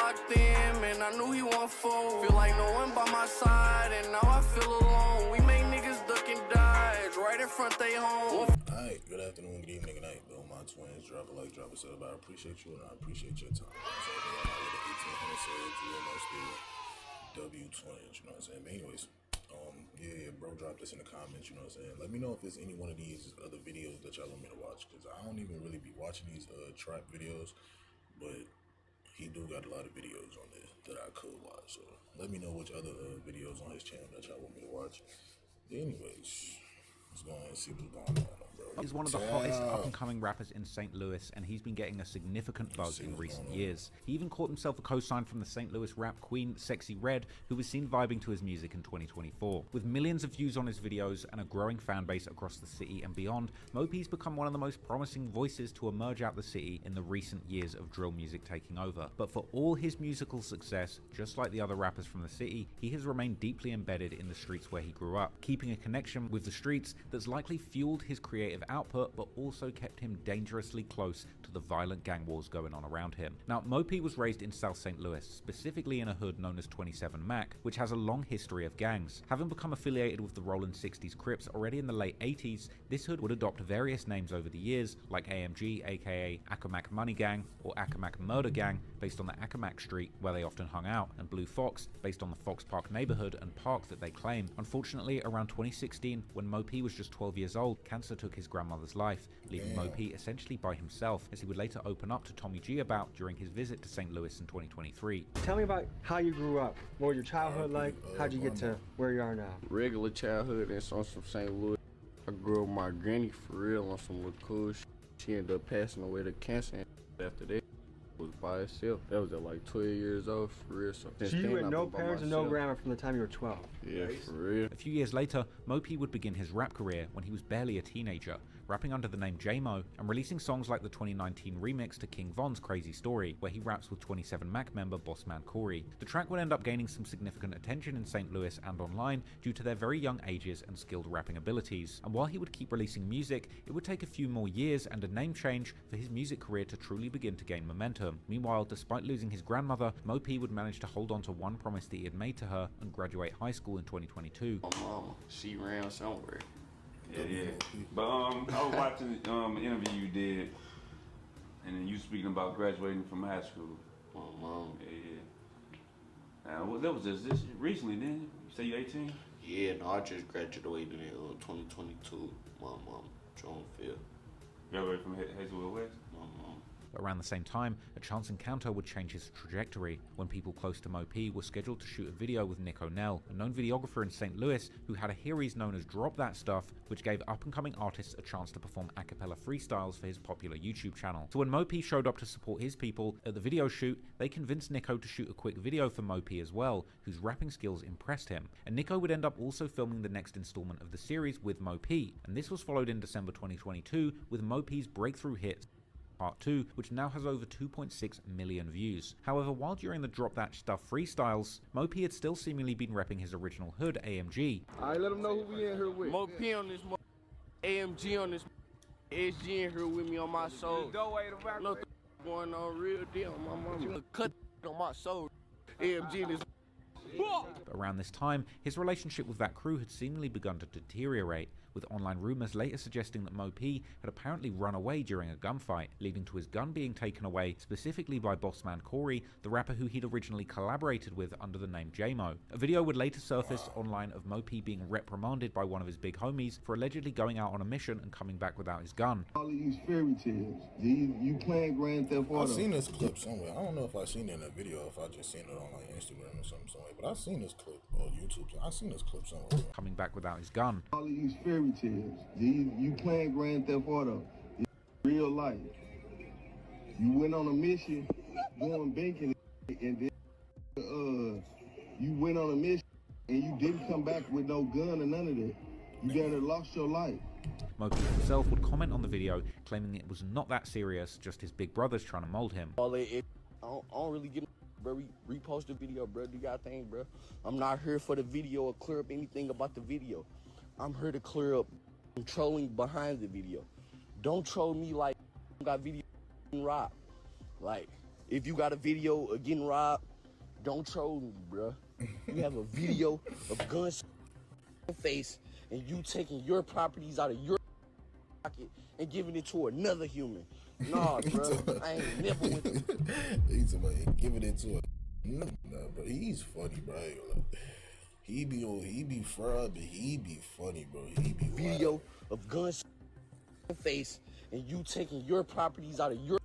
locked in, man, I knew he won't fold. Feel like no one by my side, and now I feel alone. We make niggas duck and dodge, right in front they home. Alright, good afternoon, good evening, good night, though. My twins, drop a like, drop a sub. I appreciate you and I appreciate your time. So I'm out with the 1800 subs, real no spirit, W20, you know what I'm saying? But anyways, yeah, bro, drop this in the comments, you know what I'm saying? Let me know if there's any one of these other videos that y'all want me to watch, because I don't even really be watching these trap videos, but he do got a lot of videos on this that I could watch. So let me know which other videos on his channel that y'all want me to watch. Anyways, let's go ahead and see what's going on, bro. He's one of the hottest up-and-coming rappers in St. Louis, and he's been getting a significant buzz in recent years. He even caught himself a co-sign from the St. Louis rap queen, Sexy Red, who was seen vibing to his music in 2024. With millions of views on his videos and a growing fan base across the city and beyond, Mope's become one of the most promising voices to emerge out the city in the recent years of drill music taking over. But for all his musical success, just like the other rappers from the city, he has remained deeply embedded in the streets where he grew up, keeping a connection with the streets that's likely fueled his creative output, but also kept him dangerously close to the violent gang wars going on around him. Now, Mope was raised in South St. Louis, specifically in a hood known as 27 Mac, which has a long history of gangs. Having become affiliated with the Rollin' 60s Crips already in the late 80s, this hood would adopt various names over the years, like AMG, aka Accomack Money Gang, or Accomack Murder Gang, based on the Accomack Street where they often hung out, and Blue Fox, based on the Fox Park neighborhood and park that they claim. Unfortunately, around 2016, when Mope was just 12 years old, cancer took his grandmother's life, leaving Mope essentially by himself, as he would later open up to Tommy G about during his visit to St. Louis in 2023. Tell me about how you grew up. What was your childhood like? How'd you get to where you are now? Regular childhood and some from St. Louis. I grew up with my granny for real on some little cool shit. She ended up passing away to cancer, and after that, was by herself. That was at like 12 years old, for real. So you had no parents and no grandma from the time you were 12? Yeah, for real. A few years later, Mope would begin his rap career when he was barely a teenager, rapping under the name J-Mo and releasing songs like the 2019 remix to King Von's Crazy Story, where he raps with 27 Mac member Bossman Corey. The track would end up gaining some significant attention in St. Louis and online due to their very young ages and skilled rapping abilities. And while he would keep releasing music, it would take a few more years and a name change for his music career to truly begin to gain momentum. Meanwhile, despite losing his grandmother, Mope would manage to hold on to one promise that he had made to her and graduate high school in 2022. My mama, she ran somewhere. Yeah. But I was watching an interview you did, and then you speaking about graduating from high school. My mom. Yeah. Well, that was just this recently, didn't you? You say you 18? Yeah, no, I just graduated in 2022. My mom, June 5th. Graduated from Hazelwood West? My mom. Around the same time, a chance encounter would change his trajectory when people close to Mope were scheduled to shoot a video with Nick O'Neill, a known videographer in St. Louis who had a series known as Drop That Stuff, which gave up-and-coming artists a chance to perform a cappella freestyles for his popular YouTube channel. So when Mope showed up to support his people at the video shoot, they convinced Nico to shoot a quick video for Mope as well, whose rapping skills impressed him. And Nico would end up also filming the next installment of the series with Mope, and this was followed in December 2022 with Mope's breakthrough hit Part 2, which now has over 2.6 million views. However, while during the Drop That Stuff freestyles, Mope had still seemingly been repping his original hood, AMG. Alright, let them know who we in here with. Mope on this, AMG on this, SG in here with me on my soul. No going on real deal, my mama. Cut on my soul. AMG in this. But around this time, his relationship with that crew had seemingly begun to deteriorate, with online rumors later suggesting that Mope had apparently run away during a gunfight, leading to his gun being taken away specifically by Bossman Corey, the rapper who he'd originally collaborated with under the name J-Mo. A video would later surface online of Mope being reprimanded by one of his big homies for allegedly going out on a mission and coming back without his gun. All of these fairy tales. You playing Grand Theft Auto. I've seen this clip somewhere. I don't know if I've seen it in a video, if I just seen it on like Instagram or something somewhere, but I've seen this clip on YouTube. I've seen this clip somewhere. Coming back without his gun. All of these fairy tales. You playing Grand Theft Auto. It's real life. You went on a mission, going banking, and then you went on a mission and you didn't come back with no gun or none of that. You gotta lost your life. Mope himself would comment on the video, claiming it was not that serious, just his big brother's trying to mold him. I don't really get, bro. Repost the video, bro. Do y'all thing, bro. I'm not here for the video or clear up anything about the video. I'm here to clear up trolling behind the video. Don't troll me like got video rock. Like, If you got a video of getting robbed, don't troll me, bruh. You have a video of guns in your face and you taking your properties out of your pocket and giving it to another human. Nah, bruh, I ain't never went to... He's about giving it to a... Nah, bro, he's funny, bro. He be fraud, but he be funny, bro. He be video wild. of guns in your face and you taking your properties out of your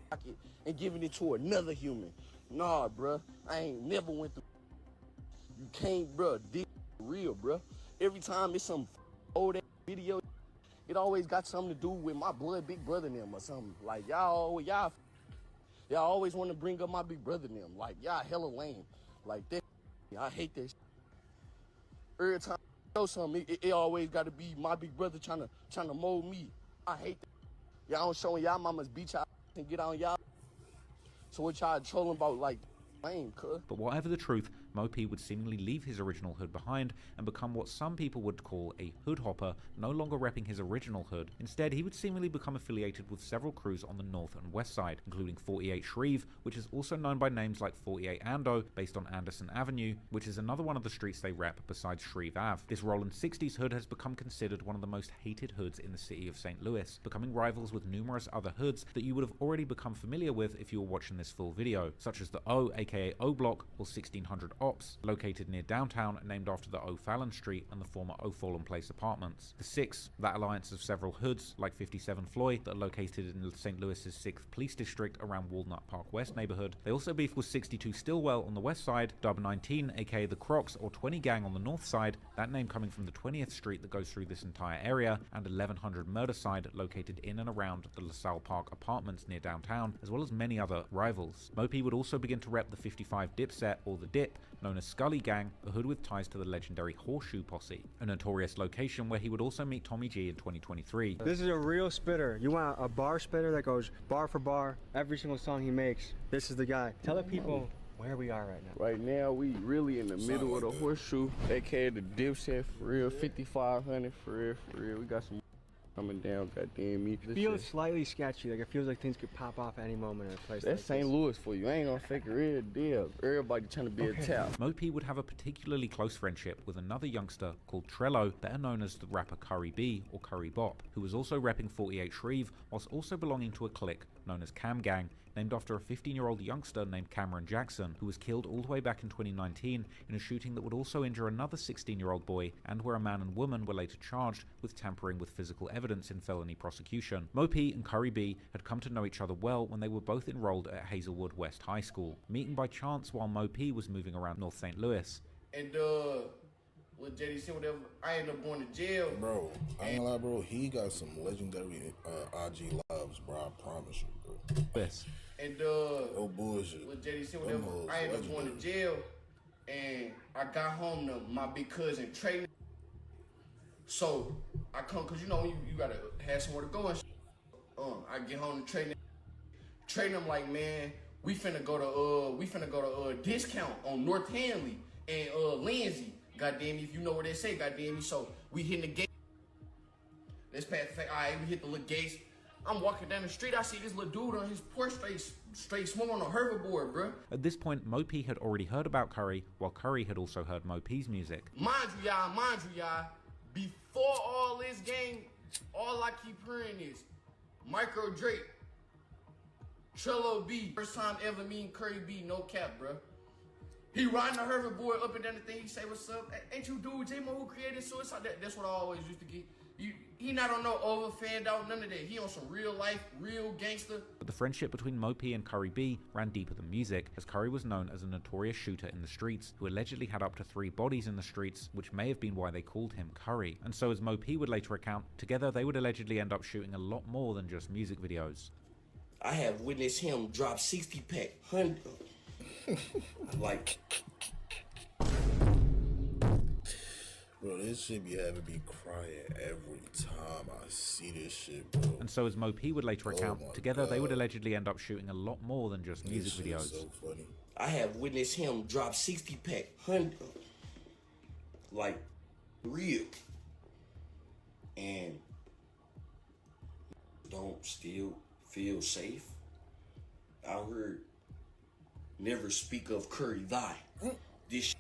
pocket and giving it to another human. Nah, bruh, I ain't never went through... You can't, bruh, this real, bruh. Every time it's some old video, it always got something to do with my blood big brother and them or something. Like, y'all always want to bring up my big brother and them. Like, y'all hella lame. Like, that, I hate that shit. Every time I show something, it always got to be my big brother trying to mold me. I hate that. Y'all don't showing y'all mamas beat y'all and get on y'all. So what y'all trolling about, like, lame, cuz? But whatever the truth, Mo P would seemingly leave his original hood behind and become what some people would call a hood hopper, no longer repping his original hood. Instead, he would seemingly become affiliated with several crews on the north and west side, including 48 Shreve, which is also known by names like 48 Ando, based on Anderson Avenue, which is another one of the streets they rep besides Shreve Ave. This Rollin 60s hood has become considered one of the most hated hoods in the city of St. Louis, becoming rivals with numerous other hoods that you would have already become familiar with if you were watching this full video, such as the O, aka O Block, or 1600 Ops, located near downtown, named after the O'Fallon Street and the former O'Fallon Place apartments. The 6, that alliance of several hoods, like 57 Floyd, that are located in St. Louis's 6th Police District around Walnut Park West neighborhood. They also beef with 62 Stillwell on the west side, Dub 19, aka the Crocs or 20 Gang on the north side, that name coming from the 20th Street that goes through this entire area, and 1100 Murder Side, located in and around the LaSalle Park apartments near downtown, as well as many other rivals. Mo P would also begin to rep the 55 Dipset, or the Dip, known as Scully Gang, a hood with ties to the legendary Horseshoe Posse, a notorious location where he would also meet Tommy G in 2023. This is a real spitter. You want a bar spitter that goes bar for bar, every single song he makes. This is the guy. Tell the people where we are right now. Right now, we really in the middle of the Horseshoe, aka the Dipset for real, 5500 for real, for real. We got some coming down, goddamn me. It feels slightly sketchy, like it feels like things could pop off at any moment in a place. That's like St. Louis for you. I ain't gonna fake a real deal. Everybody trying to be a tap. Mo P would have a particularly close friendship with another youngster called Trello, better known as the rapper Curry B or Curry Bop, who was also repping 48 Shreve, whilst also belonging to a clique known as Cam Gang, named after a 15-year-old youngster named Cameron Jackson, who was killed all the way back in 2019 in a shooting that would also injure another 16-year-old boy, and where a man and woman were later charged with tampering with physical evidence in felony prosecution. Mo P and Curry B had come to know each other well when they were both enrolled at Hazelwood West High School, meeting by chance while Mo P was moving around North St. Louis. And what JD said, whatever, I ended up going to jail. Bro, I ain't lie, bro. He got some legendary IG lives, bro. I promise you, bro. This. And oh bullshit. what JD said, whatever, I ended up going to jail, and I got home to my big cousin Trey. So I come, cause you know you gotta have somewhere to go and shit. I get home to Trey. Trey them like, man, we finna go to discount on North Hanley and Lindsay. Goddamn, if you know where they say, goddamn me. So we hitting the gate. Let's pass the fact. All right, we hit the little gates. I'm walking down the street. I see this little dude on his porch straight smoking on a hoverboard, bro. At this point, Mo P had already heard about Curry, while Curry had also heard Mo P's music. Mind you, y'all, before all this game, all I keep hearing is Micro Drake, Trello B. First time ever meeting Curry B, no cap, bro. He riding a hoverboard up and down the thing. He say, "What's up? Ain't you dude J-Mo who created Suicide?" That's what I always used to get. He not on no over fanned out, none of that. He on some real life, real gangster. But the friendship between Mo P and Curry B ran deeper than music, as Curry was known as a notorious shooter in the streets, who allegedly had up to 3 bodies in the streets, which may have been why they called him Curry. And so, as Mo P would later recount, together they would allegedly end up shooting a lot more than just music videos. I have witnessed him drop 60 pack, 100, like. Bro, this shit be having me crying every time I see this shit, bro. And so, as Mo P would later recount, together they would allegedly end up shooting a lot more than just music videos. So funny. I have witnessed him drop 60 pack, 100, like, real. And don't still feel safe. I heard never speak of Curry thy. This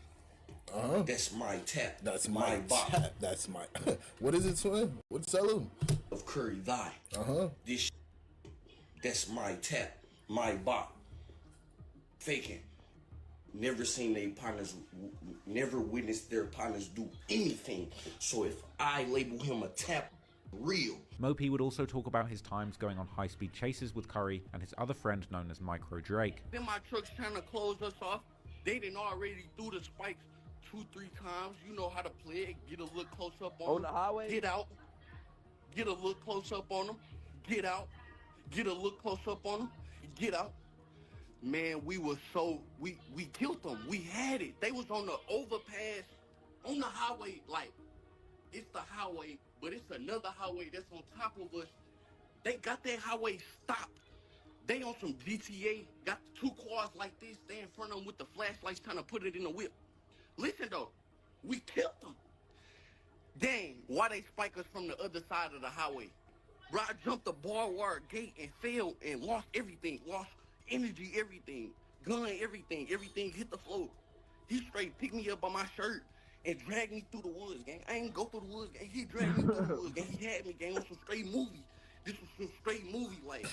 that's my tap. That's my bop. tap. That's my. What is it, twin? What tell him? Of Curry thy. This that's my tap. My bop. Faking. Never seen their partners, never witnessed their partners do anything. So if I label him a tap, real. Mo P would also talk about his times going on high-speed chases with Curry and his other friend known as Micro Drake. Then my truck's trying to close us off. They done already threw the spikes 2-3 times. You know how to play it. Get a look close up on them. the highway? Get out. Get a look close up on them. Get out. Get a look close up on them. Get out. Man, we killed them. We had it. They was on the overpass, on the highway, like, it's the highway, but it's another highway that's on top of us. They got that highway stopped. They on some GTA, got 2 cars like this, they in front of them with the flashlights trying to put it in the whip. Listen though, we killed them. Dang, why they spike us from the other side of the highway? Bro, I jumped the barbed wire gate and fell and lost everything, lost energy, everything, gun, everything hit the floor. He straight picked me up by my shirt and dragged me through the woods, gang. I ain't go through the woods, gang. He dragged me through the woods, gang. He had me, gang, on some straight movie. This was some straight movie, like,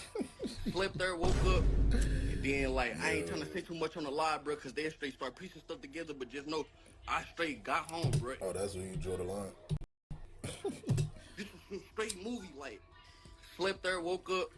slept there, woke up, and then, like, I ain't trying to say too much on the live, bro, because they straight start piecing stuff together, but just know, I straight got home, bro. Oh, that's when you draw the line. This was some straight movie, like, slept there, woke up,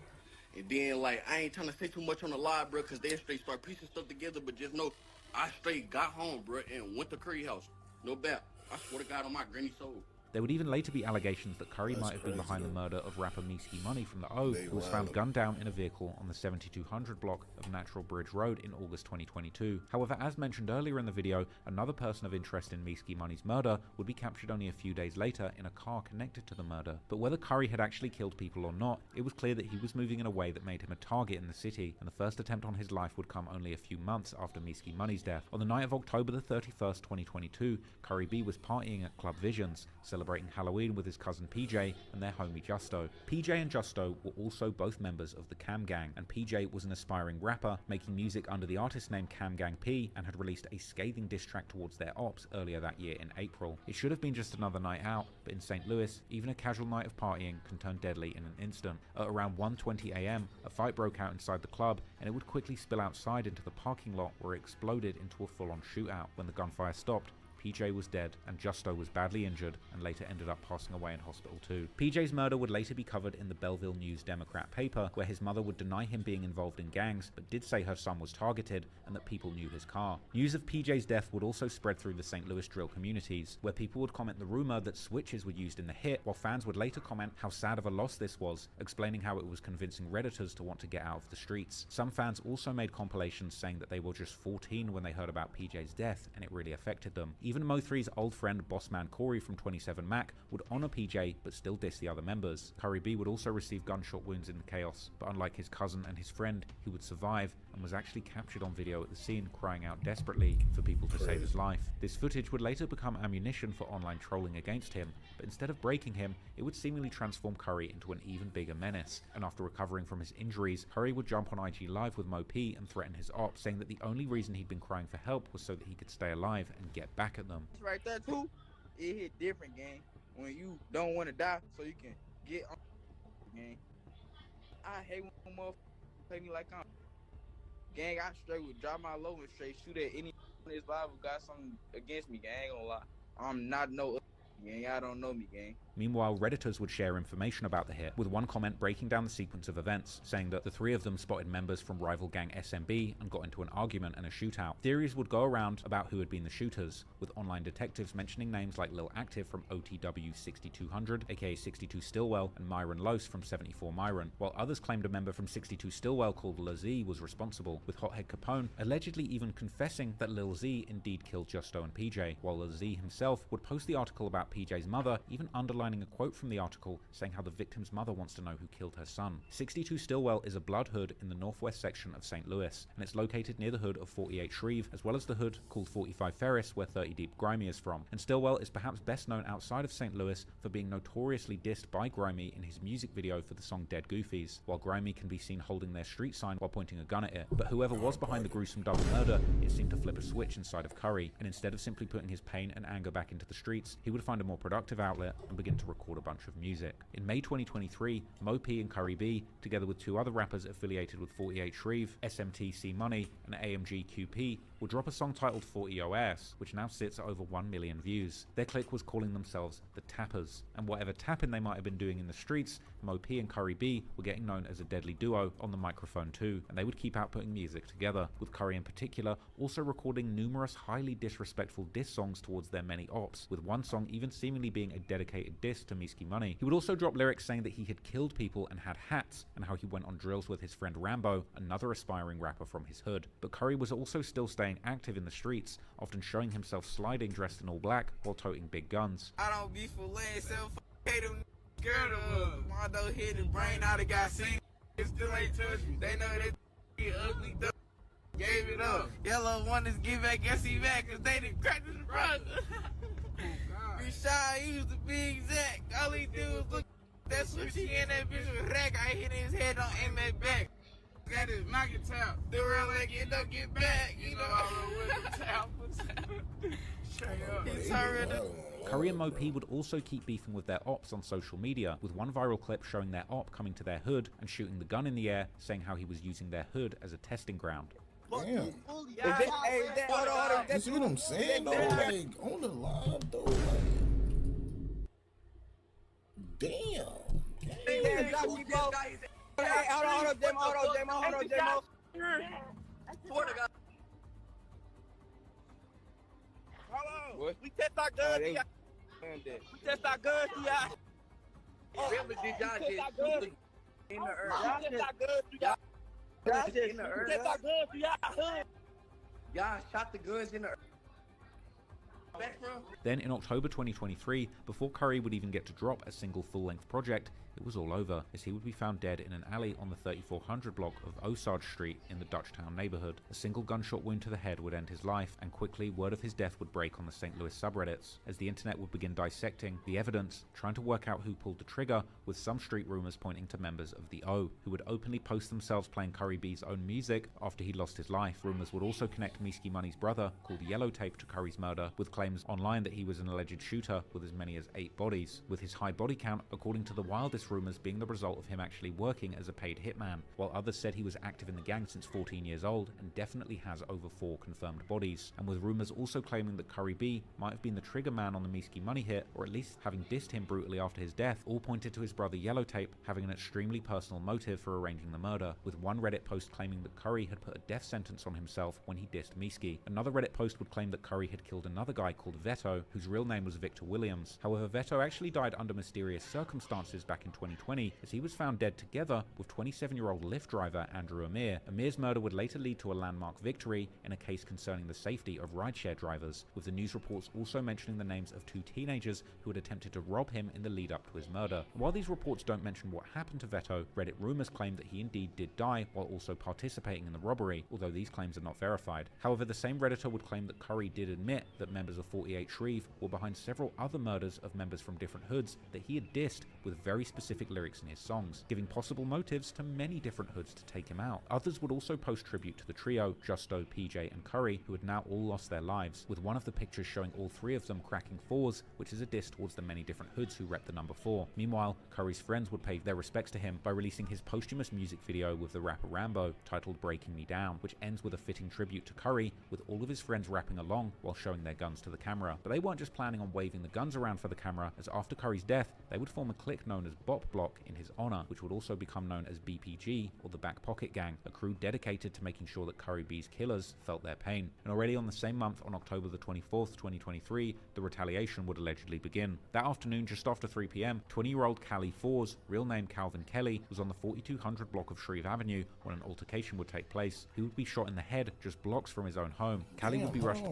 and then, like, I ain't trying to say too much on the live, bro, because they straight start piecing stuff together, but just know, I straight got home, bro, and went to Curry house. No doubt. I swear to God on my granny soul. There would even later be allegations that Curry might have been behind the murder of rapper Meeski Money from the O, who was found gunned down in a vehicle on the 7200 block of Natural Bridge Road in August 2022. However, as mentioned earlier in the video, another person of interest in Meeski Money's murder would be captured only a few days later in a car connected to the murder. But whether Curry had actually killed people or not, it was clear that he was moving in a way that made him a target in the city, and the first attempt on his life would come only a few months after Meeski Money's death. On the night of October the 31st, 2022, Curry B was partying at Club Visions, celebrating Halloween with his cousin PJ and their homie Justo. PJ and Justo were also both members of the Cam Gang, and PJ was an aspiring rapper, making music under the artist name Cam Gang P, and had released a scathing diss track towards their ops earlier that year in April. It should have been just another night out, but in St. Louis, even a casual night of partying can turn deadly in an instant. At around 1:20 AM, a fight broke out inside the club, and it would quickly spill outside into the parking lot where it exploded into a full-on shootout. When the gunfire stopped, PJ was dead, and Justo was badly injured and later ended up passing away in hospital too. PJ's murder would later be covered in the Belleville News Democrat paper, where his mother would deny him being involved in gangs, but did say her son was targeted and that people knew his car. News of PJ's death would also spread through the St. Louis drill communities, where people would comment the rumor that switches were used in the hit, while fans would later comment how sad of a loss this was, explaining how it was convincing Redditors to want to get out of the streets. Some fans also made compilations saying that they were just 14 when they heard about PJ's death, and it really affected them. Even Mo3's old friend Bossman Corey from 27 Mac would honor PJ but still diss the other members. Curry B would also receive gunshot wounds in the chaos, but unlike his cousin and his friend, he would survive and was actually captured on video at the scene crying out desperately for people to save his life. This footage would later become ammunition for online trolling against him, but instead of breaking him, it would seemingly transform Curry into an even bigger menace. And after recovering from his injuries, Curry would jump on IG Live with Mo P and threaten his ops, saying that the only reason he'd been crying for help was so that he could stay alive and get back at them. Right there too, it hit different, gang. When you don't want to die, so you can get on, gang. I hate when motherfuckers play me like I'm. Gang, I straight would drop my low and straight shoot at any in this live who got something against me, gang. I ain't gonna lie. I'm not no gang. Y'all don't know me, gang. Meanwhile, Redditors would share information about the hit, with one comment breaking down the sequence of events, saying that the three of them spotted members from rival gang SMB and got into an argument and a shootout. Theories would go around about who had been the shooters, with online detectives mentioning names like Lil Active from OTW 6200, aka 62 Stillwell, and Myron Lose from 74 Myron, while others claimed a member from 62 Stillwell called Lil Z was responsible, with Hothead Capone allegedly even confessing that Lil Z indeed killed Justo and PJ, while Lil Z himself would post the article about PJ's mother, even underlining underlining a quote from the article saying how the victim's mother wants to know who killed her son. 62 Stillwell is a blood hood in the northwest section of St. Louis, and it's located near the hood of 48 Shreve, as well as the hood called 45 Ferris, where 30 Deep Grimy is from. And Stillwell is perhaps best known outside of St. Louis for being notoriously dissed by Grimy in his music video for the song Dead Goofies, while Grimy can be seen holding their street sign while pointing a gun at it. But whoever was behind the gruesome double murder, it seemed to flip a switch inside of Curry, and instead of simply putting his pain and anger back into the streets, he would find a more productive outlet and begin to record a bunch of music. In May 2023, Mo P and Curry B, together with two other rappers affiliated with 48 Shreve, SMTC Money and AMG QP, will drop a song titled 40 OS, which now sits at over 1 million views. Their clique was calling themselves the Tappers, and whatever tapping they might have been doing in the streets, Mo P and Curry B were getting known as a deadly duo on the microphone too, and they would keep outputting music together, with Curry in particular also recording numerous highly disrespectful diss songs towards their many ops, with one song even seemingly being a dedicated diss to Meeski Money. He would also drop lyrics saying that he had killed people and had hats, and how he went on drills with his friend Rambo, another aspiring rapper from his hood. But Curry was also still staying active in the streets, often showing himself sliding dressed in all black while toting big guns. I don't be for laying self hate them scared of us. Mondo hit the brain out of got seen. It still ain't touched me. They know that ugly duck gave it up. Yellow one is give back, guess he back, cause they done cracked his brother. Be shy, he used to be exact. All he do is look. That switch he in that bitch with rack. I hit his head, don't aim that back. Got his knock it out. The real like it don't get back. You know I roll with the towel. He's already. Curry and Mo P would also keep beefing with their ops on social media, with one viral clip showing their op coming to their hood and shooting the gun in the air, saying how he was using their hood as a testing ground. Damn. Hold on. You see what I'm saying though? Like on the live though, like damn. Hey, hold on, Demo. Hello. We test our guns. We test our guns, y'all. Remember, did y'all just shoot the in the earth? Y'all test our guns, y'all. In the earth. Test our guns, y'all. Y'all shot the guns in the earth. Then in October 2023, before Curry would even get to drop a single full-length project, it was all over, as he would be found dead in an alley on the 3400 block of Osage Street in the Dutchtown neighborhood. A single gunshot wound to the head would end his life, and quickly word of his death would break on the St. Louis subreddits, as the internet would begin dissecting the evidence, trying to work out who pulled the trigger, with some street rumors pointing to members of the O, who would openly post themselves playing Curry B's own music after he lost his life. Rumors would also connect Meeski Money's brother, called Yellow Tape, to Curry's murder, with claims online that he was an alleged shooter with as many as 8 bodies, with his high body count, according to the wildest rumors, being the result of him actually working as a paid hitman, while others said he was active in the gang since 14 years old and definitely has over 4 confirmed bodies, and with rumors also claiming that Curry B might have been the trigger man on the Meeski Money hit, or at least having dissed him brutally after his death, all pointed to his brother Yellow Tape having an extremely personal motive for arranging the murder, with one Reddit post claiming that Curry had put a death sentence on himself when he dissed Meeski. Another Reddit post would claim that Curry had killed another guy called Veto, whose real name was Victor Williams. However, Veto actually died under mysterious circumstances back in 2020, as he was found dead together with 27-year-old Lyft driver Andrew Amir. Amir's murder would later lead to a landmark victory in a case concerning the safety of rideshare drivers, with the news reports also mentioning the names of 2 teenagers who had attempted to rob him in the lead up to his murder. While these reports don't mention what happened to Veto, Reddit rumors claim that he indeed did die while also participating in the robbery, although these claims are not verified. However, the same Redditor would claim that Curry did admit that members of 48 Shreve were behind several other murders of members from different hoods that he had dissed with very specific lyrics in his songs, giving possible motives to many different hoods to take him out. Others would also post tribute to the trio, Justo, PJ, and Curry, who had now all lost their lives, with one of the pictures showing all 3 of them cracking 4s, which is a diss towards the many different hoods who rep the number 4. Meanwhile, Curry's friends would pay their respects to him by releasing his posthumous music video with the rapper Rambo, titled Breaking Me Down, which ends with a fitting tribute to Curry, with all of his friends rapping along while showing their guns to the camera. But they weren't just planning on waving the guns around for the camera, as after Curry's death, they would form a clique known as Bop Block in his honor, which would also become known as BPG, or the Back Pocket Gang, a crew dedicated to making sure that Curry B's killers felt their pain. And already on the same month, on October the 24th, 2023, the retaliation would allegedly begin. That afternoon, just after 3 p.m, 20-year-old Callie Fours, real name Calvin Kelly, was on the 4200 block of Shreve Avenue when an altercation would take place. He would be shot in the head just blocks from his own home. Callie would be rushed.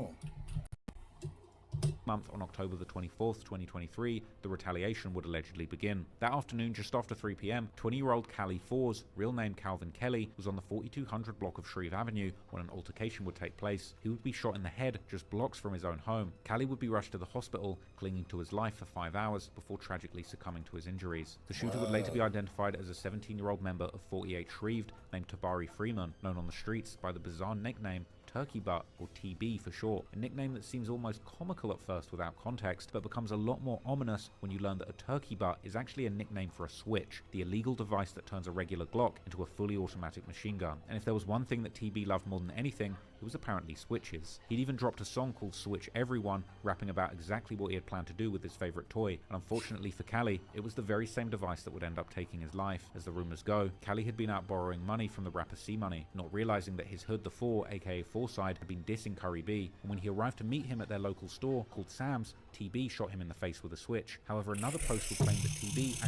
month, on October the 24th, 2023, the retaliation would allegedly begin. That afternoon, just after 3 p.m, 20-year-old Callie Fours, real name Calvin Kelly, was on the 4200 block of Shreve Avenue when an altercation would take place. He would be shot in the head just blocks from his own home. Callie would be rushed to the hospital, clinging to his life for 5 hours before tragically succumbing to his injuries. The shooter would later be identified as a 17-year-old member of 48 Shreve named Tabari Freeman, known on the streets by the bizarre nickname Turkey Butt, or TB for short, a nickname that seems almost comical at first without context, but becomes a lot more ominous when you learn that a turkey butt is actually a nickname for a switch, the illegal device that turns a regular Glock into a fully automatic machine gun. And if there was one thing that TB loved more than anything, it was apparently switches. He'd even dropped a song called Switch Everyone, rapping about exactly what he had planned to do with his favorite toy, and unfortunately for Callie, it was the very same device that would end up taking his life. As the rumors go, Callie had been out borrowing money from the rapper C-Money, not realizing that his hood the Four, aka Fourside, had been dissing Curry B, and when he arrived to meet him at their local store called Sam's, TB shot him in the face with a switch. However, another post will claim that TB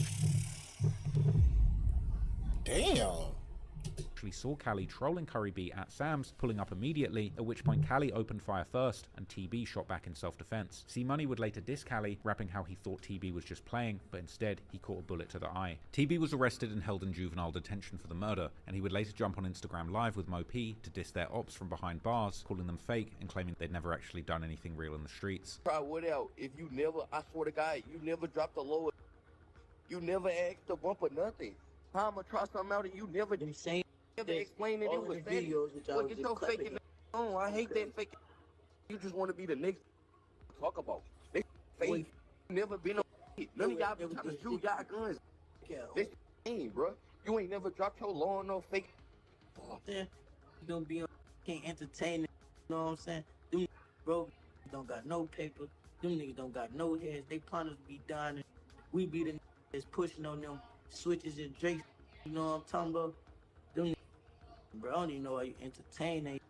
actually saw Callie trolling Curry B at Sam's, pulling up immediately, at which point Callie opened fire first, and TB shot back in self-defense. C-Money would later diss Callie, rapping how he thought TB was just playing, but instead, he caught a bullet to the eye. TB was arrested and held in juvenile detention for the murder, and he would later jump on Instagram Live with Mo P to diss their ops from behind bars, calling them fake and claiming they'd never actually done anything real in the streets. Try what else? If you never, I swear to God, you never dropped the lower, you never asked to bump or nothing. How I'ma try something out and you never explain it. It was fake. Look at your faking. Oh, I hate that fake. You just want to be the next talk about. They fake. Never been on. None of y'all been trying to shoot y'all guns. This thing, bro. You ain't never dropped your law on no fake. Yeah, you gonna be on. Can't entertain it. You know what I'm saying? Them bro don't got no paper. Them niggas don't got no heads. They punters be dying. We be the niggas that's pushing on them switches and drakes. You know what I'm talking about? Them bro, I don't even know how you entertain they.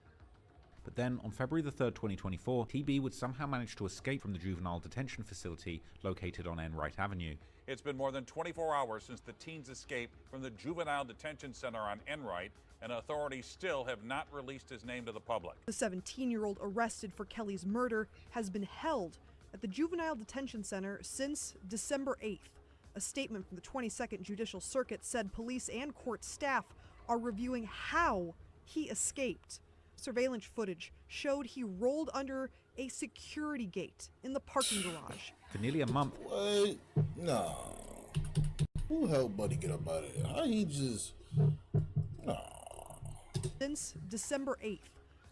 But then, on February the 3rd, 2024, TB would somehow manage to escape from the juvenile detention facility located on Enright Avenue. It's been more than 24 hours since the teens escaped from the juvenile detention center on Enright, and authorities still have not released his name to the public. The 17-year-old arrested for Kelly's murder has been held at the juvenile detention center since December 8th. A statement from the 22nd Judicial Circuit said police and court staff are reviewing how he escaped. Surveillance footage showed he rolled under a security gate in the parking garage. For nearly a month. What? No. Who helped Buddy get up out of there? How he just... No. Since December 8th,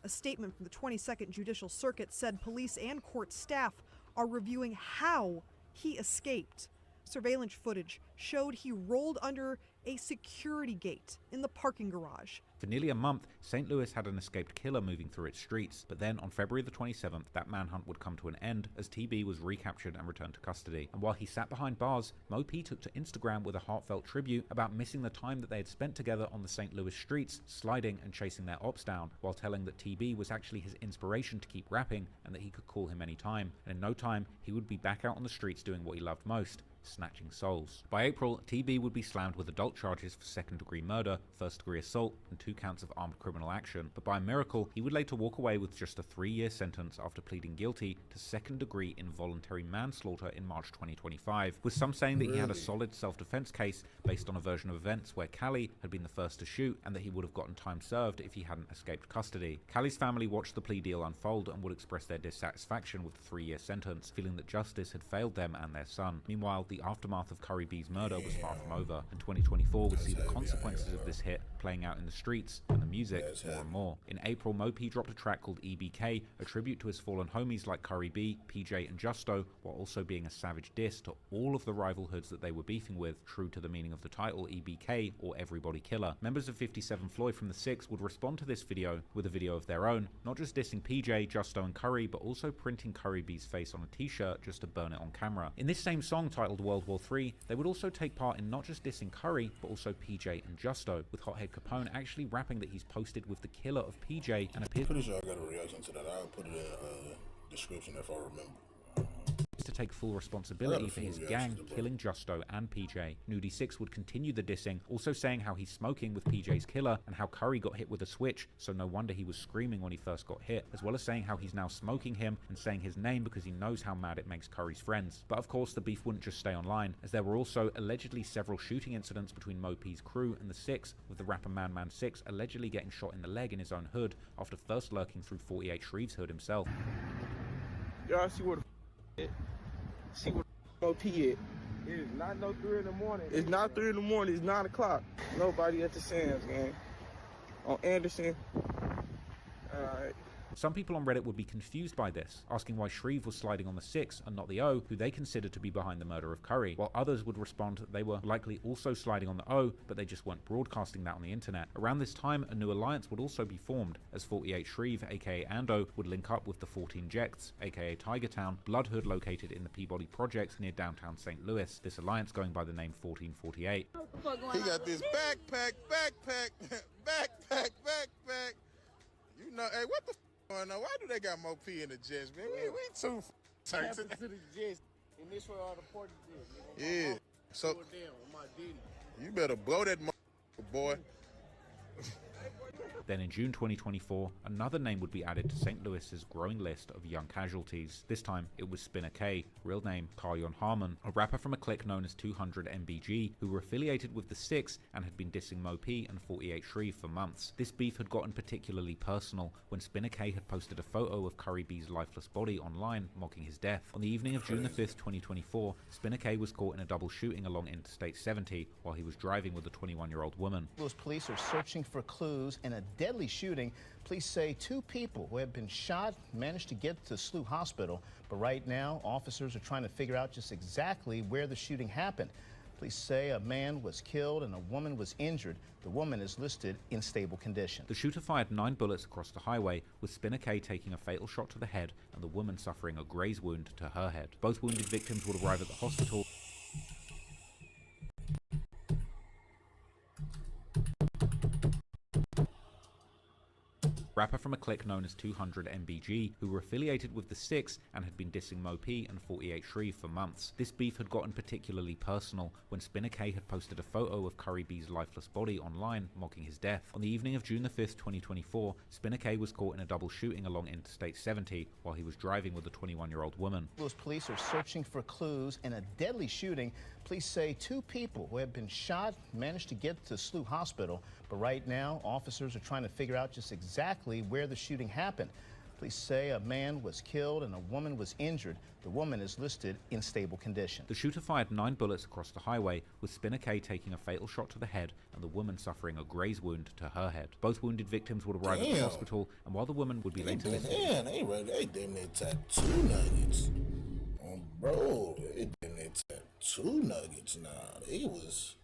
a statement from the 22nd Judicial Circuit said police and court staff are reviewing how he escaped. Surveillance footage showed he rolled under a security gate in the parking garage. For nearly a month, St. Louis had an escaped killer moving through its streets, but then on February the 27th, that manhunt would come to an end as TB was recaptured and returned to custody. And while he sat behind bars, Mo P took to Instagram with a heartfelt tribute about missing the time that they had spent together on the St. Louis streets, sliding and chasing their ops down, while telling that TB was actually his inspiration to keep rapping and that he could call him anytime. And in no time, he would be back out on the streets doing what he loved most, snatching souls. By April, TB would be slammed with adult charges for second-degree murder, first-degree assault, and 2 counts of armed criminal action. But by a miracle, he would later walk away with just a 3-year sentence after pleading guilty to second-degree involuntary manslaughter in March 2025, with some saying that he had a solid self-defense case based on a version of events where Callie had been the first to shoot and that he would have gotten time served if he hadn't escaped custody. Callie's family watched the plea deal unfold and would express their dissatisfaction with the 3-year sentence, feeling that justice had failed them and their son. Meanwhile, the aftermath of Curry B's murder was far from over, and 2024 would see the consequences of this hit playing out in the streets and the music more and more. In April, Mo P dropped a track called EBK, a tribute to his fallen homies like Curry B, PJ, and Justo, while also being a savage diss to all of the rival hoods that they were beefing with, true to the meaning of the title EBK, or Everybody Killer. Members of 57 Floyd from the Six would respond to this video with a video of their own, not just dissing PJ, Justo, and Curry, but also printing Curry B's face on a t-shirt just to burn it on camera. In this same song titled World War III, they would also take part in not just dissing Curry, but also PJ and Justo, with Hothead Capone actually rapping that he's posted with the killer of PJ and appears Pretty sure I got a reaction to that. I'll put it in the description if I remember. to to take full responsibility for his gang killing Justo and PJ. Nudie 6 would continue the dissing, also saying how he's smoking with PJ's killer and how Curry got hit with a switch, so no wonder he was screaming when he first got hit, as well as saying how he's now smoking him and saying his name because he knows how mad it makes Curry's friends. But of course, the beef wouldn't just stay online, as there were also allegedly several shooting incidents between Mo P's crew and the Six, with the rapper Man Man 6 allegedly getting shot in the leg in his own hood after first lurking through 48 Shreve's hood himself. Y'all see where the see where Mo P at. It is not no 3 in the morning. It's not 3 in the morning. It's 9 o'clock. Nobody at the Sam's, gang. On Anderson. Alright. Some people on Reddit would be confused by this, asking why Shreve was sliding on the Six and not the O, who they considered to be behind the murder of Curry, while others would respond that they were likely also sliding on the O, but they just weren't broadcasting that on the internet. Around this time, a new alliance would also be formed, as 48 Shreve, aka Ando, would link up with the 14 Jects, aka Tiger Town, Bloodhood located in the Peabody Projects near downtown St. Louis, this alliance going by the name 1448. He got this backpack. You know, hey, what the going on? Why do they got Mo P in the Jets, man? We too Happens to the Jets, and this where all the parties is. Yeah. So you better blow that boy. Then in June 2024, another name would be added to St. Louis's growing list of young casualties. This time, it was Spinner K, real name Caryon Harmon, a rapper from a clique known as 200 MBG, who were affiliated with the Six and had been dissing Mo P and 48 Shreve for months. This beef had gotten particularly personal when Spinner K had posted a photo of Curry B's lifeless body online, mocking his death. On the evening of June the 5th, 2024, Spinner K was caught in a double shooting along Interstate 70 while he was driving with a 21-year-old woman. Those police are searching for clues in a deadly shooting. Police say 2 people who have been shot managed to get to SLU Hospital, but right now officers are trying to figure out just exactly where the shooting happened. Police say a man was killed and a woman was injured. The woman is listed in stable condition. The shooter fired 9 bullets across the highway, with Spinner K taking a fatal shot to the head and the woman suffering a graze wound to her head. Both wounded victims would arrive at the hospital. Rapper from a clique known as 200 MBG, who were affiliated with the Six and had been dissing Mo P and 48 Shreve for months. This beef had gotten particularly personal when Spinner K had posted a photo of Curry B's lifeless body online, mocking his death. On the evening of June the 5th, 2024, Spinner K was caught in a double shooting along Interstate 70 while he was driving with a 21-year-old woman. Those police are searching for clues in a deadly shooting. Police say 2 people who have been shot managed to get to SLU Hospital, but right now officers are trying to figure out just exactly where the shooting happened. Police say a man was killed and a woman was injured. The woman is listed in stable condition. The shooter fired 9 bullets across the highway, with Spinner K taking a fatal shot to the head and the woman suffering a graze wound to her head. Both wounded victims would arrive at the hospital, and while the woman would be later listed. Man, they damn near tattoo nuggets. Bro, they damn near tattoo nuggets now. They was,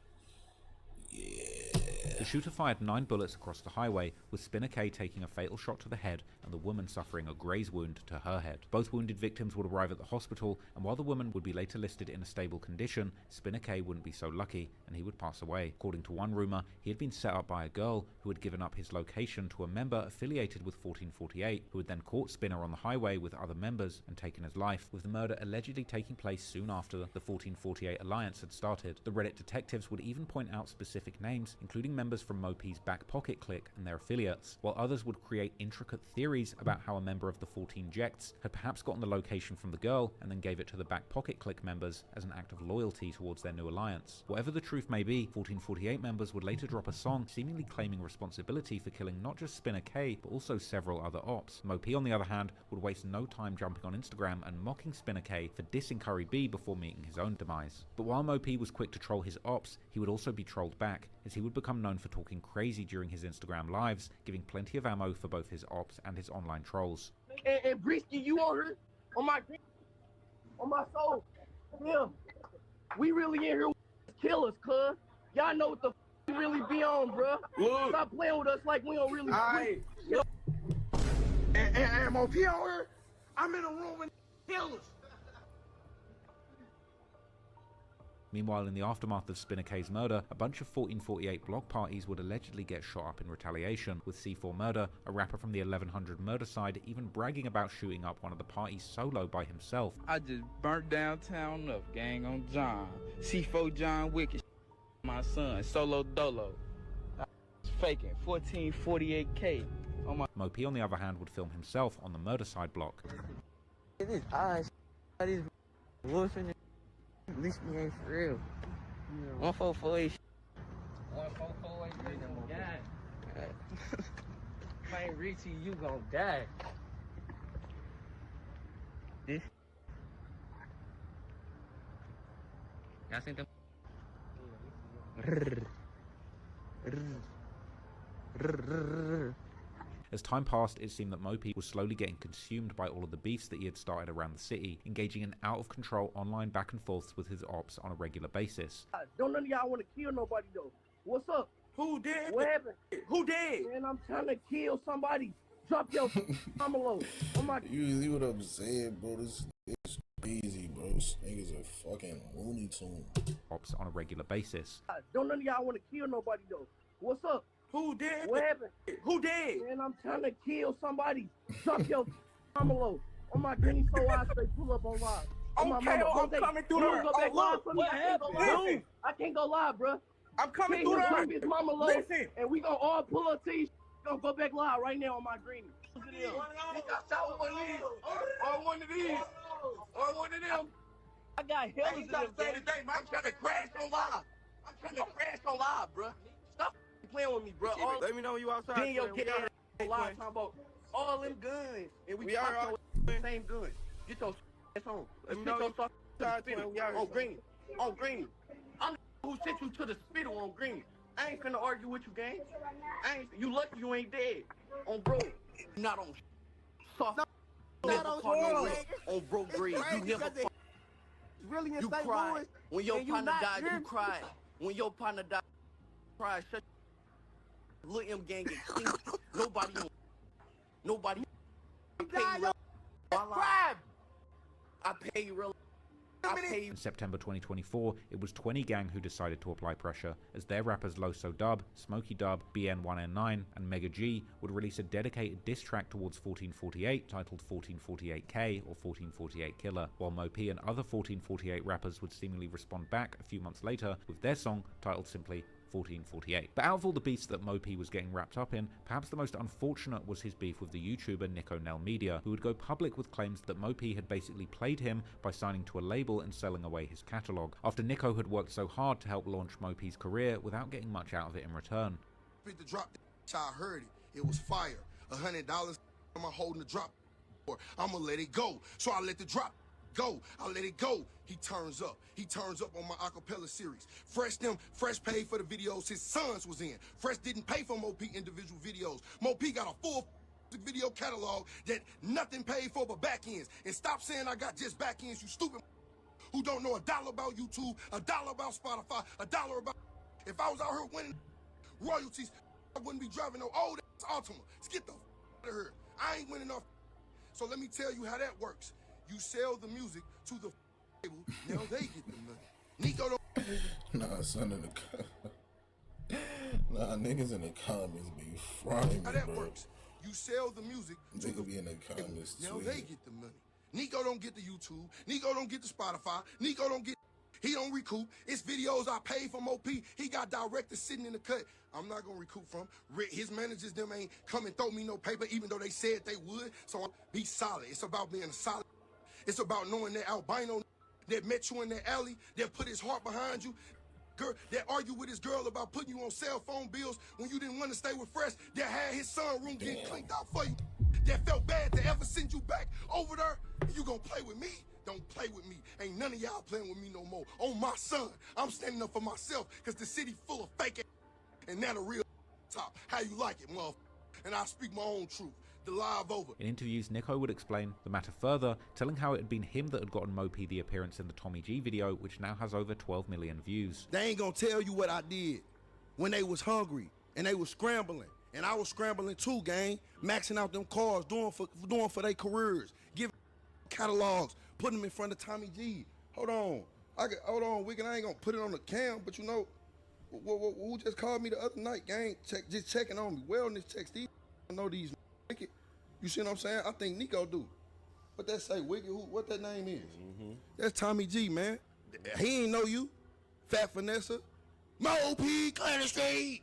yeah. The shooter fired 9 bullets across the highway, with Spinner K taking a fatal shot to the head and the woman suffering a graze wound to her head. Both wounded victims would arrive at the hospital, and while the woman would be later listed in a stable condition, Spinner K wouldn't be so lucky and he would pass away. According to one rumor, he had been set up by a girl who had given up his location to a member affiliated with 1448, who had then caught Spinner on the highway with other members and taken his life, with the murder allegedly taking place soon after the 1448 alliance had started. The Reddit detectives would even point out specific names, including members from Mo P's back pocket clique and their affiliates, while others would create intricate theories about how a member of the 14 Jects had perhaps gotten the location from the girl and then gave it to the back pocket clique members as an act of loyalty towards their new alliance. Whatever the truth may be, 1448 members would later drop a song seemingly claiming responsibility for killing not just Spinner K, but also several other ops. Mo P, on the other hand, would waste no time jumping on Instagram and mocking Spinner K for dissing Curry B before meeting his own demise. But while Mo P was quick to troll his ops, he would also be trolled back, as he would become known for talking crazy during his Instagram lives, giving plenty of ammo for both his ops and his online trolls. And Brisky, you on her? On my soul. Yeah. We really in here with killers, cuz. Y'all know what the we really be on, bruh. Look. Stop playing with us like we don't really. Alright. And MOP on her? I'm in a room with killers. Meanwhile, in the aftermath of Spinner K's murder, a bunch of 1448 block parties would allegedly get shot up in retaliation, with C4 Murder, a rapper from the 1100 Murder side, even bragging about shooting up one of the parties solo by himself. I just burnt downtown up, gang, on John. C4 John Wicked, my son, solo dolo. I was faking 1448K on my... Mo P, on the other hand, would film himself on the Murder side block. This eyes, this wolfing, at least me ain't for real. 1448. 1448, you gon' die. If I ain't reach you gon' die. This. Y'all seen them? As time passed, it seemed that Mo P was slowly getting consumed by all of the beefs that he had started around the city, engaging in out-of-control online back and forths with his ops on a regular basis. Don't none of y'all want to kill nobody, though. What's up? Who dead? What happened? Who dead? Man, I'm trying to kill somebody. Drop your mama low. Oh my... You see what I'm saying, bro? This is crazy, bro. This nigga's a fucking Looney Tune. Ops on a regular basis. Don't none of y'all want to kill nobody, though. What's up? Who dead? What happened? Who dead? Man, I'm trying to kill somebody. Drop your mama low. Oh my goodness, so I say pull up on live. Okay, I'm coming through there. Go back live for me. What happened? I can't go live, bro. I'm coming through there. His mama low, and we gonna all pull up to you. Gonna go back live right now on my greenie. He got shot with one of these. Or one of these. Or one of them. I got hell of them. I'm trying to crash on live. I'm trying to crash on live, bro. Stop playing with me, bro. Let me know when you outside. Then your kid live talking about all them guns, and we are the same gun. Get your ass home. Let me know on greenie. On greenie. I'm the who sent you to the spittle on greenie. I ain't finna argue with you, gang. You lucky you ain't dead. On bro. Not on soft. Not on on bro grade. You never really in you St. cried. Louis, When your and you partner not died, here? you cried. When your partner died, you cried. Shut Lil M gang get clean. Nobody I pay you real. I pay you real. In September 2024, it was 20 Gang who decided to apply pressure, as their rappers Loso Dub, Smokey Dub, BN1N9, and Mega G would release a dedicated diss track towards 1448 titled 1448K or 1448 Killer, while Mo P and other 1448 rappers would seemingly respond back a few months later with their song titled simply 1448. But out of all the beefs that Mo P was getting wrapped up in, perhaps the most unfortunate was his beef with the YouTuber Nico Nell Media, who would go public with claims that Mo P had basically played him by signing to a label and selling away his catalogue, after Nico had worked so hard to help launch Mo P's career without getting much out of it in return. The drop, I heard it. It was fire. $100. I'm holding the drop. I'ma let it go. So I let the drop go. I let it go. He turns up. He turns up on my acapella series. Fresh paid for the videos his sons was in. Fresh didn't pay for Mo P individual videos. Mo P got a full video catalog that nothing paid for but back ends. And stop saying I got just back ends, you stupid who don't know $1 about YouTube, $1 about Spotify, $1 about... If I was out here winning royalties, I wouldn't be driving no old Altima. Let's get the out of here. I ain't winning off. So let me tell you how that works. You sell the music to the label, now they get the money. Nico don't... Nah, son in the Nah, niggas in the comments be frying me, how that bro. works. You sell the music to the be in the comments now tweeting. they get the money. Nico don't get the YouTube. Nico don't get the Spotify. Nico don't get... He don't recoup. It's videos I paid for Mo P. He got directors sitting in the cut. I'm not gonna recoup from. His managers, them ain't come and throw me no paper, even though they said they would. So I'll be solid. It's about being solid. It's about knowing that albino that met you in the alley, that put his heart behind you, girl, that argued with his girl about putting you on cell phone bills when you didn't want to stay with Fresh, that had his son room getting cleaned out for you, that felt bad to ever send you back over there. You gonna play with me? Don't play with me. Ain't none of y'all playing with me no more. On my son, I'm standing up for myself, because the city full of fake ass, and that a real top. How you like it, motherfucker? And I speak my own truth. The live over. In interviews, Nico would explain the matter further, telling how it had been him that had gotten Mo P the appearance in the Tommy G video, which now has over 12 million views. They ain't gonna tell you what I did when they was hungry and they was scrambling. And I was scrambling too, gang. Maxing out them cars, doing for their careers, giving catalogs, putting them in front of Tommy G. Hold on. Hold on, Wicked, I ain't gonna put it on the cam, but you know, who just called me the other night, gang? Just checking on me. Wellness checks. These I know these Wicked. You see what I'm saying? I think Nico do. What that say, Wicked? What that name is? That's Tommy G, man. He ain't know you. Fat Vanessa. Mo P, Clear the Street.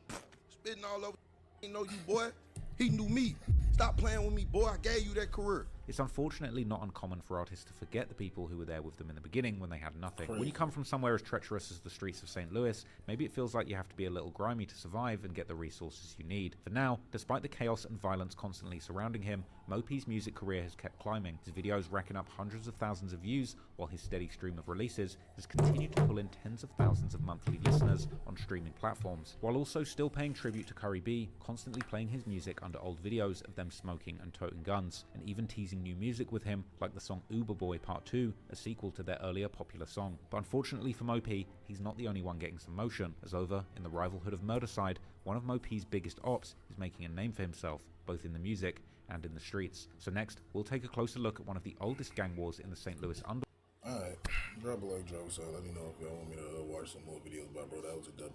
Spitting all over. He ain't know you, boy. He knew me. Stop playing with me, boy. I gave you that career. It's unfortunately not uncommon for artists to forget the people who were there with them in the beginning when they had nothing. When you come from somewhere as treacherous as the streets of St. Louis, maybe it feels like you have to be a little grimy to survive and get the resources you need. For now, despite the chaos and violence constantly surrounding him, Mo P's music career has kept climbing. His videos racking up hundreds of thousands of views, while his steady stream of releases has continued to pull in tens of thousands of monthly listeners on streaming platforms, while also still paying tribute to Curry B, constantly playing his music under old videos of them smoking and toting guns, and even teasing new music with him, like the song Uber Boy Part 2, a sequel to their earlier popular song. But unfortunately for Mo P, he's not the only one getting some motion, as over in the rivalhood of Murderside, one of Mo P's biggest ops is making a name for himself, both in the music and in the streets. So next, we'll take a closer look at one of the oldest gang wars in the St. Louis underworld. Alright, drop a like, drop a sub. Let me know if y'all want me to watch some more videos by bro. That was a W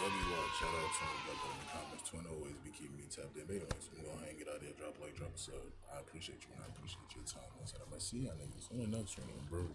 watch. Shout out to him, like in the comments. Twin always be keeping me tapped in. But anyways, I'm gonna hang it out there. Drop a like, drop a sub. I appreciate you, and I appreciate your time. Once I see y'all niggas on the next one, bro.